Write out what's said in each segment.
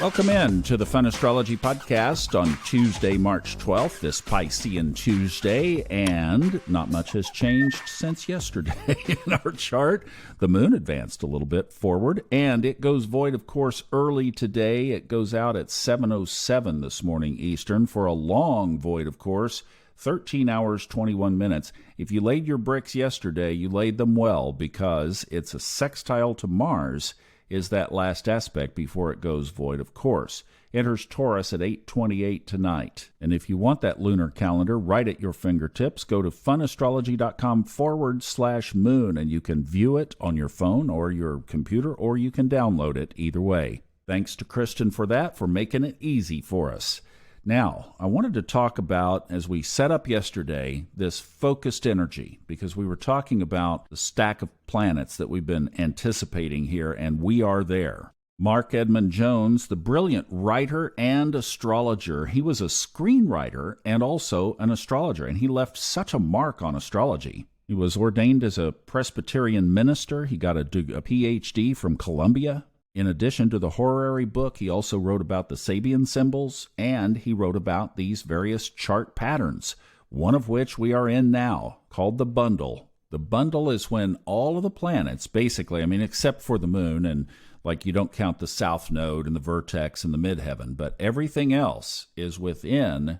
Welcome in to the Fun Astrology Podcast on Tuesday, March 12th, this Piscean Tuesday, and not much has changed since yesterday in our chart. The moon advanced a little bit forward, and it goes void, of course, early today. It goes out at 7:07 this morning Eastern for a long void, of course, 13 hours, 21 minutes. If you laid your bricks yesterday, you laid them well because it's a sextile to Mars, is that last aspect before it goes void, of course. Enters Taurus at 8:28 tonight. And if you want that lunar calendar right at your fingertips, go to funastrology.com/moon, and you can view it on your phone or your computer, or you can download it either way. Thanks to Kristen for that, for making it easy for us. Now, I wanted to talk about, as we set up yesterday, this focused energy, because we were talking about the stack of planets that we've been anticipating here, and we are there. Mark Edmund Jones, the brilliant writer and astrologer, he was a screenwriter and also an astrologer, and he left such a mark on astrology. He was ordained as a Presbyterian minister. He got a PhD from Columbia. In addition to the horary book, he also wrote about the Sabian symbols, and he wrote about these various chart patterns, one of which we are in now, called the bundle. The bundle is when all of the planets, basically, except for the moon, and like you don't count the south node and the vertex and the midheaven, but everything else is within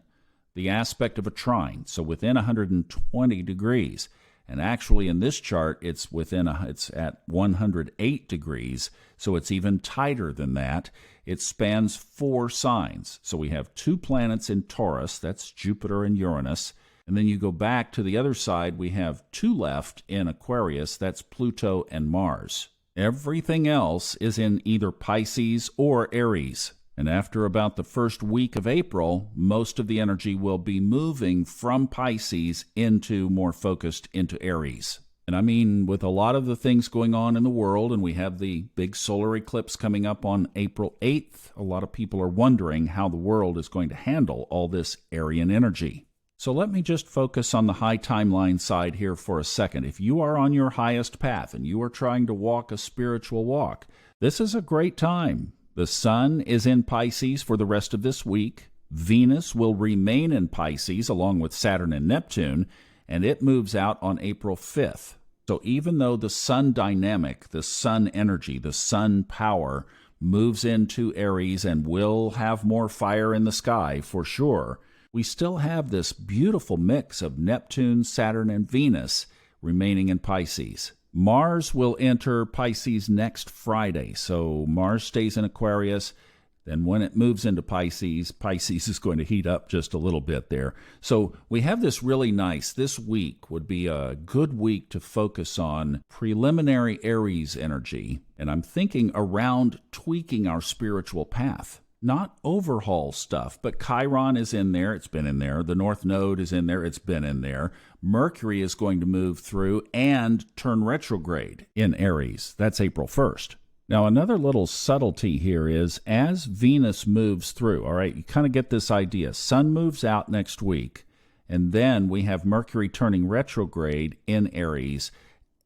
the aspect of a trine, so within 120 degrees. And actually, in this chart, it's at 108 degrees, so it's even tighter than that. It spans 4 signs. So we have 2 planets in Taurus, that's Jupiter and Uranus. And then you go back to the other side, we have 2 left in Aquarius, that's Pluto and Mars. Everything else is in either Pisces or Aries. And after about the first week of April, most of the energy will be moving from Pisces into more focused into Aries. And with a lot of the things going on in the world, and we have the big solar eclipse coming up on April 8th, a lot of people are wondering how the world is going to handle all this Aryan energy. So let me just focus on the high timeline side here for a second. If you are on your highest path and you are trying to walk a spiritual walk, this is a great time. The sun is in Pisces for the rest of this week. Venus will remain in Pisces along with Saturn and Neptune, and it moves out on April 5th. So even though the sun dynamic, the sun energy, the sun power moves into Aries and will have more fire in the sky for sure, we still have this beautiful mix of Neptune, Saturn, and Venus remaining in Pisces. Mars will enter Pisces next Friday, so Mars stays in Aquarius. Then when it moves into Pisces, Pisces is going to heat up just a little bit there. So we have this really nice, this week would be a good week to focus on preliminary Aries energy, and I'm thinking around tweaking our spiritual path. Not overhaul stuff, but Chiron is in there. It's been in there. The North Node is in there. It's been in there. Mercury is going to move through and turn retrograde in Aries. That's April 1st. Now, another little subtlety here is as Venus moves through, all right, you kind of get this idea. Sun moves out next week, and then we have Mercury turning retrograde in Aries.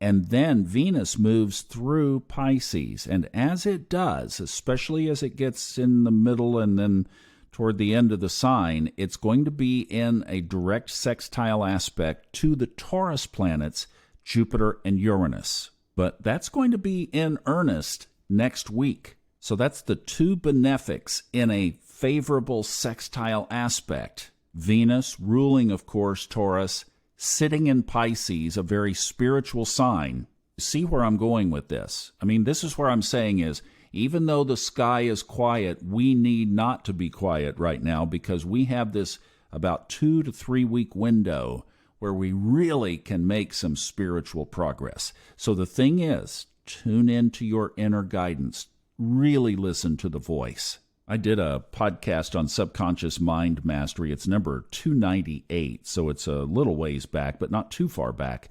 And then Venus moves through Pisces. And as it does, especially as it gets in the middle and then toward the end of the sign, it's going to be in a direct sextile aspect to the Taurus planets, Jupiter and Uranus. But that's going to be in earnest next week. So that's the 2 benefics in a favorable sextile aspect. Venus ruling, of course, Taurus, sitting in Pisces, a very spiritual sign. See where I'm going with this? This is where I'm saying is, even though the sky is quiet, we need not to be quiet right now because we have this about 2 to 3 week window where we really can make some spiritual progress. So the thing is, tune into your inner guidance. Really listen to the voice. I did a podcast on subconscious mind mastery. It's number 298, so it's a little ways back, but not too far back.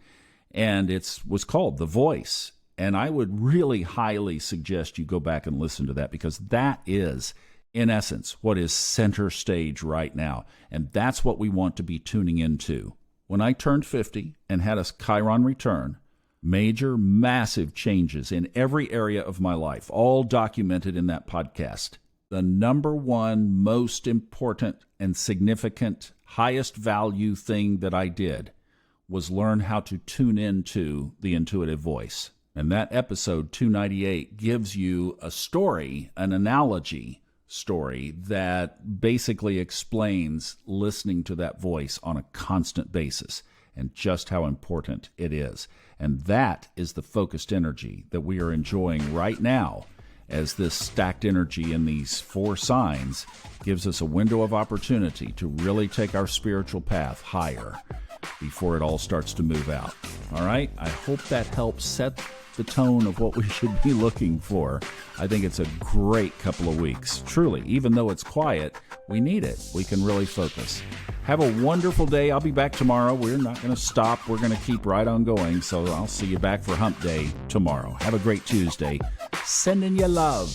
And it was called The Voice. And I would really highly suggest you go back and listen to that because that is, in essence, what is center stage right now. And that's what we want to be tuning into. When I turned 50 and had a Chiron return, major, massive changes in every area of my life, all documented in that podcast. the number one most important and significant, highest value thing that I did was learn how to tune into the intuitive voice. And that episode 298 gives you a story, an analogy story that basically explains listening to that voice on a constant basis and just how important it is. And that is the focused energy that we are enjoying right now, as this stacked energy in these 4 signs gives us a window of opportunity to really take our spiritual path higher before it all starts to move out. All right? I hope that helps set the tone of what we should be looking for. I think it's a great couple of weeks. Truly, even though it's quiet, we need it. We can really focus. Have a wonderful day. I'll be back tomorrow. We're not going to stop. We're going to keep right on going. So I'll see you back for Hump Day tomorrow. Have a great Tuesday. Sending you love.